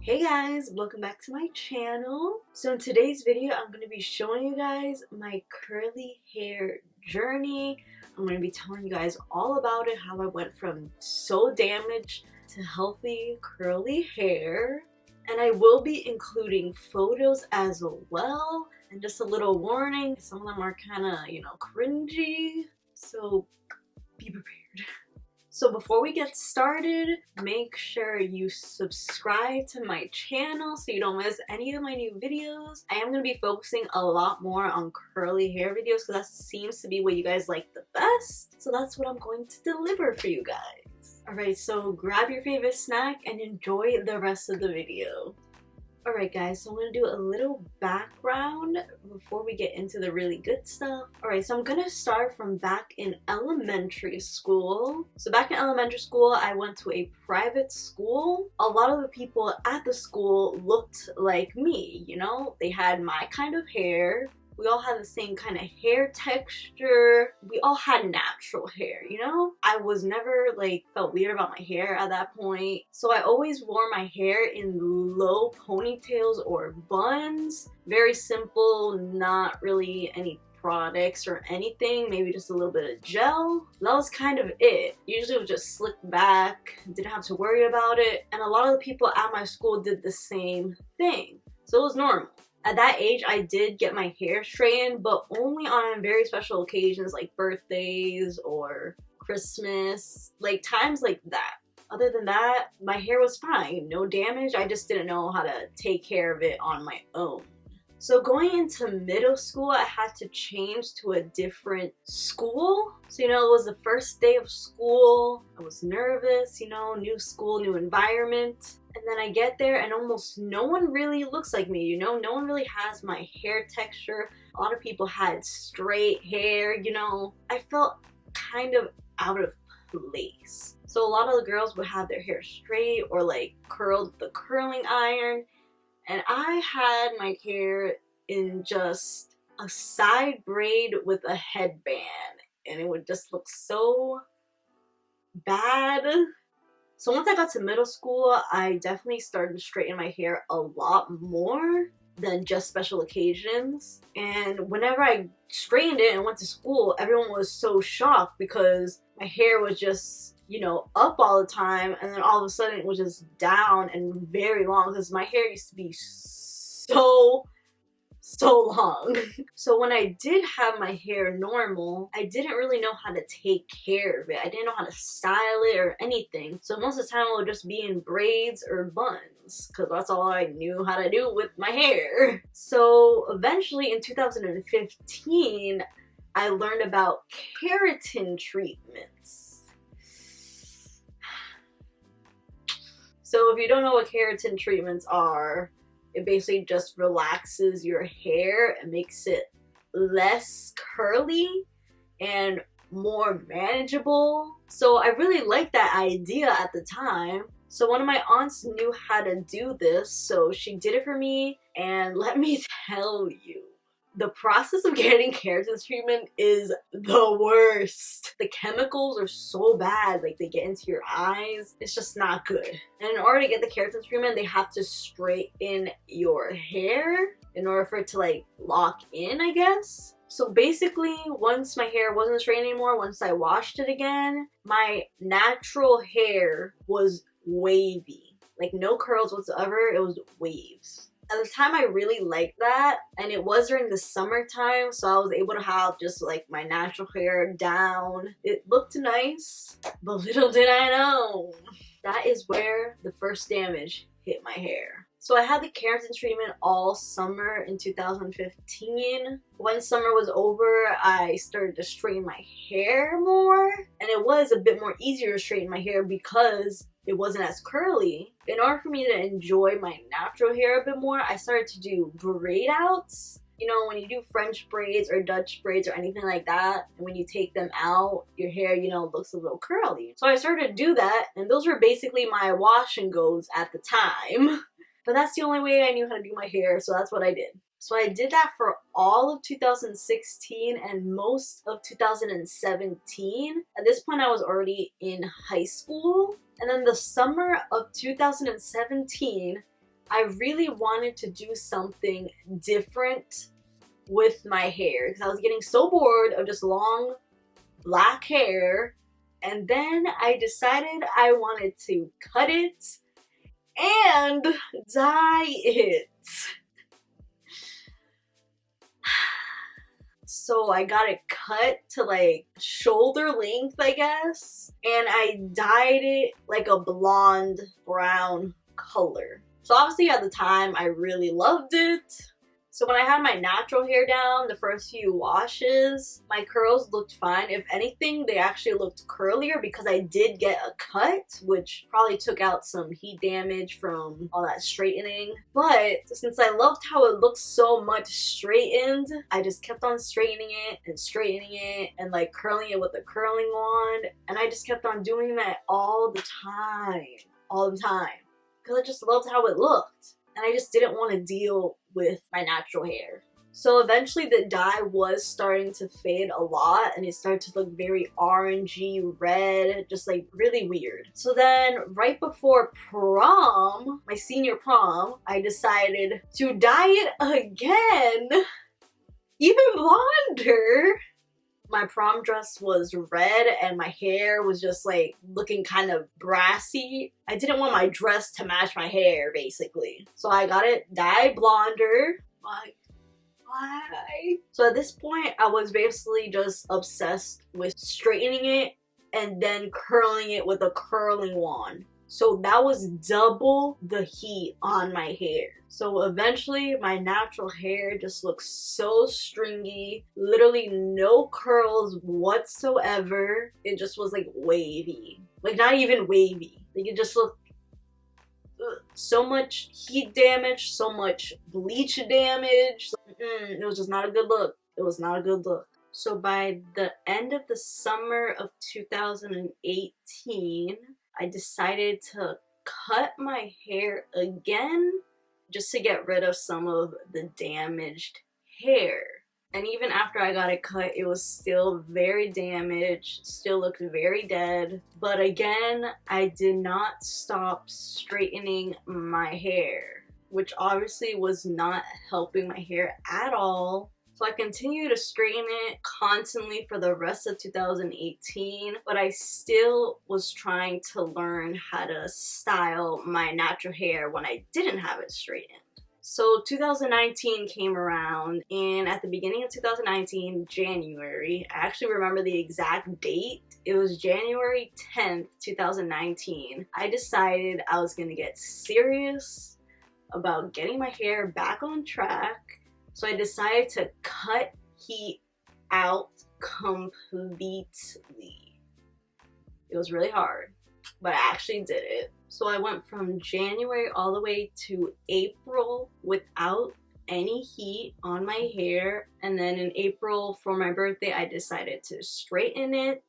Hey guys, welcome back to my channel. So in today's video, I'm going to be showing you guys my curly hair journey. I'm going to be telling you guys all about it, how I went from so damaged to healthy curly hair. And I will be including photos as well. And just a little warning, some of them are kind of, cringy. So be prepared. So before we get started, make sure you subscribe to my channel so you don't miss any of my new videos. I am going to be focusing a lot more on curly hair videos because that seems to be what you guys like the best. So that's what I'm going to deliver for you guys. Alright, so grab your favorite snack and enjoy the rest of the video. Alright guys, so I'm going to do a little background before we get into the really good stuff. Alright, so I'm going to start from back in elementary school. So back in elementary school, I went to a private school. A lot of the people at the school looked like me, you know? They had my kind of hair. We all had the same kind of hair texture. We all had natural hair, you know? I was never felt weird about my hair at that point. So I always wore my hair in low ponytails or buns. Very simple, not really any products or anything, maybe just a little bit of gel. That was kind of it. Usually it was just slicked back, didn't have to worry about it. And a lot of the people at my school did the same thing. So it was normal. At that age, I did get my hair straightened, but only on very special occasions like birthdays or Christmas, times like that. Other than that, my hair was fine, no damage. I just didn't know how to take care of it on my own. So going into middle school, I had to change to a different school. So, it was the first day of school. I was nervous, new school, new environment. And then I get there and almost no one really looks like me, no one really has my hair texture. A lot of people had straight hair, I felt kind of out of place. So a lot of the girls would have their hair straight or curled with the curling iron. And I had my hair in just a side braid with a headband. And it would just look so bad. So once I got to middle school, I definitely started to straighten my hair a lot more than just special occasions. And whenever I straightened it and went to school, everyone was so shocked because my hair was just, up all the time, and then all of a sudden it was just down and very long because my hair used to be so long. So when I did have my hair normal, I didn't really know how to take care of it. I didn't know how to style it or anything. So most of the time it would just be in braids or buns because that's all I knew how to do with my hair. So eventually in 2015, I learned about keratin treatments. So if you don't know what keratin treatments are, it basically just relaxes your hair and makes it less curly and more manageable. So I really liked that idea at the time. So one of my aunts knew how to do this, so she did it for me, and let me tell you, the process of getting keratin treatment is the worst. The chemicals are so bad, they get into your eyes. It's just not good. And in order to get the keratin treatment, they have to straighten your hair in order for it to lock in, I guess. So basically, once my hair wasn't straight anymore, once I washed it again, my natural hair was wavy. No curls whatsoever, it was waves. At the time, I really liked that, and it was during the summertime, so I was able to have just my natural hair down. It looked nice, but little did I know, that is where the first damage hit my hair. So I had the keratin treatment all summer in 2015. When summer was over, I started to straighten my hair more, and it was a bit more easier to straighten my hair because it wasn't as curly. In order for me to enjoy my natural hair a bit more, I started to do braid outs. When you do French braids or Dutch braids or anything like that, and when you take them out, your hair, looks a little curly. So I started to do that, and those were basically my wash and goes at the time. But that's the only way I knew how to do my hair, so that's what I did. So I did that for all of 2016 and most of 2017. At this point, I was already in high school. And then the summer of 2017, I really wanted to do something different with my hair because I was getting so bored of just long black hair. And then I decided I wanted to cut it and dye it. So I got it cut to like shoulder length, I guess, and I dyed it like a blonde brown color. So obviously at the time I really loved it. So when I had my natural hair down, the first few washes, my curls looked fine. If anything, they actually looked curlier because I did get a cut, which probably took out some heat damage from all that straightening. But since I loved how it looked so much straightened, I just kept on straightening it and like curling it with a curling wand. And I just kept on doing that all the time. Because I just loved how it looked. And I just didn't want to deal with my natural hair. So eventually the dye was starting to fade a lot and it started to look very orangey red, just like really weird. So then right before prom, my senior prom, I decided to dye it again, even blonder. My prom dress was red and my hair was just like looking kind of brassy. I didn't want my dress to match my hair basically. So I got it dyed blonder. Like, why? So at this point I was basically just obsessed with straightening it and then curling it with a curling wand. So that was double the heat on my hair. So eventually my natural hair just looks so stringy, literally no curls whatsoever. It just was like wavy, like not even wavy. Like it just looked so much heat damage, so much bleach damage. It was just not a good look. It was not a good look. So by the end of the summer of 2018, I decided to cut my hair again just to get rid of some of the damaged hair. And even after I got it cut, it was still very damaged, still looked very dead. But again, I did not stop straightening my hair, which obviously was not helping my hair at all. So I continued to straighten it constantly for the rest of 2018, but I still was trying to learn how to style my natural hair when I didn't have it straightened. So 2019 came around, and at the beginning of 2019, January, I actually remember the exact date. It was January 10th, 2019. I decided I was gonna get serious about getting my hair back on track. So I decided to cut heat out completely. It was really hard, but I actually did it. So I went from January all the way to April without any heat on my hair. And then in April for my birthday, I decided to straighten it,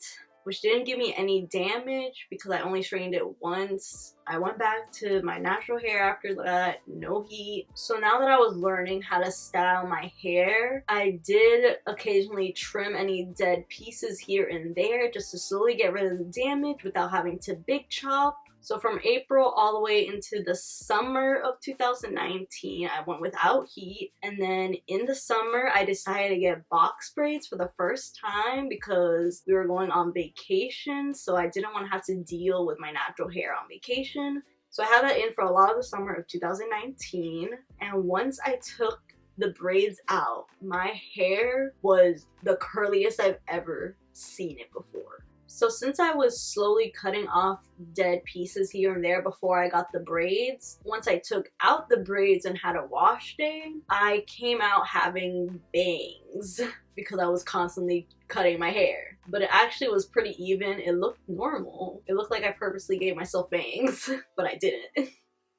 which didn't give me any damage because I only straightened it once. I went back to my natural hair after that, no heat. So now that I was learning how to style my hair, I did occasionally trim any dead pieces here and there just to slowly get rid of the damage without having to big chop. So from April all the way into the summer of 2019, I went without heat. And then in the summer, I decided to get box braids for the first time because we were going on vacation. So I didn't want to have to deal with my natural hair on vacation. So I had that in for a lot of the summer of 2019. And once I took the braids out, my hair was the curliest I've ever seen it before. So since I was slowly cutting off dead pieces here and there before I got the braids, once I took out the braids and had a wash day, I came out having bangs because I was constantly cutting my hair. But it actually was pretty even. It looked normal. It looked like I purposely gave myself bangs, but I didn't.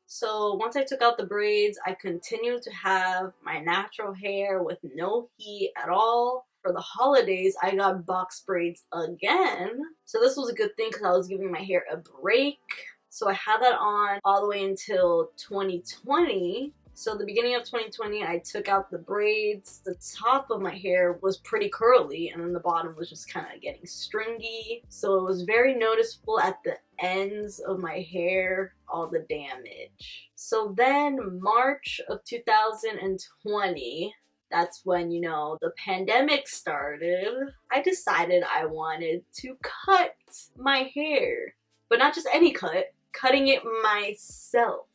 So once I took out the braids, I continued to have my natural hair with no heat at all. For the holidays, I got box braids again. So this was a good thing because I was giving my hair a break. So I had that on all the way until 2020. So the beginning of 2020, I took out the braids. The top of my hair was pretty curly and then the bottom was just kind of getting stringy. So it was very noticeable at the ends of my hair, all the damage. So then March of 2020, that's when, you know, the pandemic started, I decided I wanted to cut my hair. But not just any cut, cutting it myself.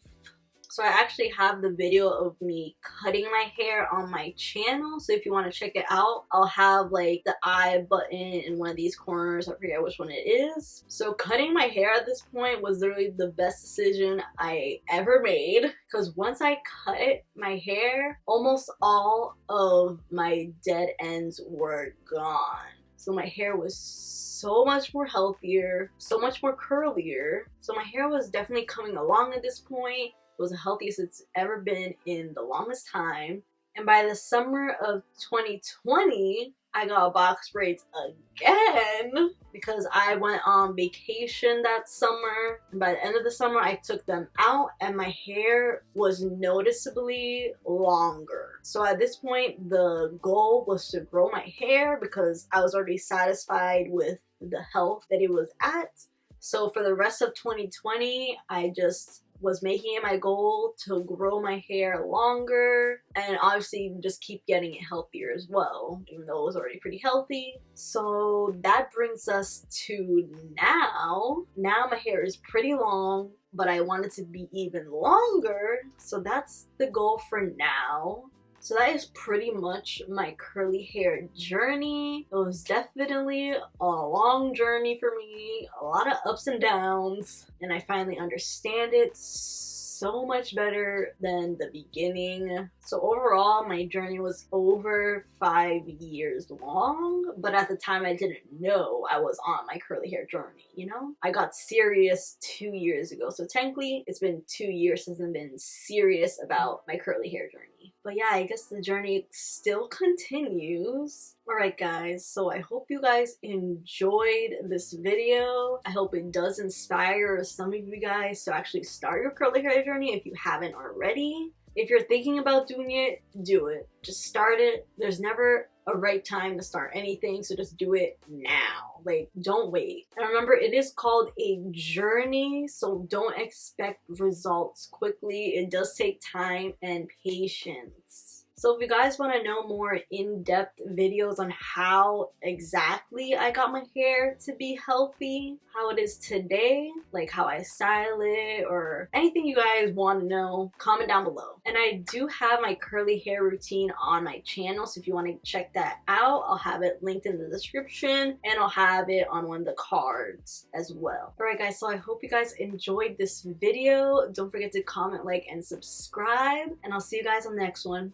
So I actually have the video of me cutting my hair on my channel. So if you want to check it out, I'll have like the I button in one of these corners. I forget which one it is. So cutting my hair at this point was literally the best decision I ever made. Because once I cut my hair, almost all of my dead ends were gone. So my hair was so much more healthier, so much more curlier. So my hair was definitely coming along at this point. It was the healthiest it's ever been in the longest time. And by the summer of 2020, I got box braids again because I went on vacation that summer. And by the end of the summer, I took them out and my hair was noticeably longer. So at this point, the goal was to grow my hair because I was already satisfied with the health that it was at. So for the rest of 2020, I just was making it my goal to grow my hair longer and obviously just keep getting it healthier as well, even though it was already pretty healthy. So that brings us to now. Now my hair is pretty long, but I want it to be even longer. So that's the goal for now. So that is pretty much my curly hair journey. It was definitely a long journey for me, a lot of ups and downs, and I finally understand it so much better than the beginning. So overall, my journey was over 5 years long, but at the time I didn't know I was on my curly hair journey, you know? I got serious 2 years ago, so technically it's been 2 years since I've been serious about my curly hair journey. But yeah, I guess the journey still continues. Alright guys, so I hope you guys enjoyed this video. I hope it does inspire some of you guys to actually start your curly hair journey if you haven't already. If you're thinking about doing it, do it. Just start it. There's never a right time to start anything, so just do it now. Like, don't wait. And remember, it is called a journey, so don't expect results quickly. It does take time and patience. So if you guys want to know more in-depth videos on how exactly I got my hair to be healthy, how it is today, like how I style it, or anything you guys want to know, comment down below. And I do have my curly hair routine on my channel, so if you want to check that out, I'll have it linked in the description, and I'll have it on one of the cards as well. Alright guys, so I hope you guys enjoyed this video. Don't forget to comment, like, and subscribe, and I'll see you guys on the next one.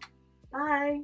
Bye!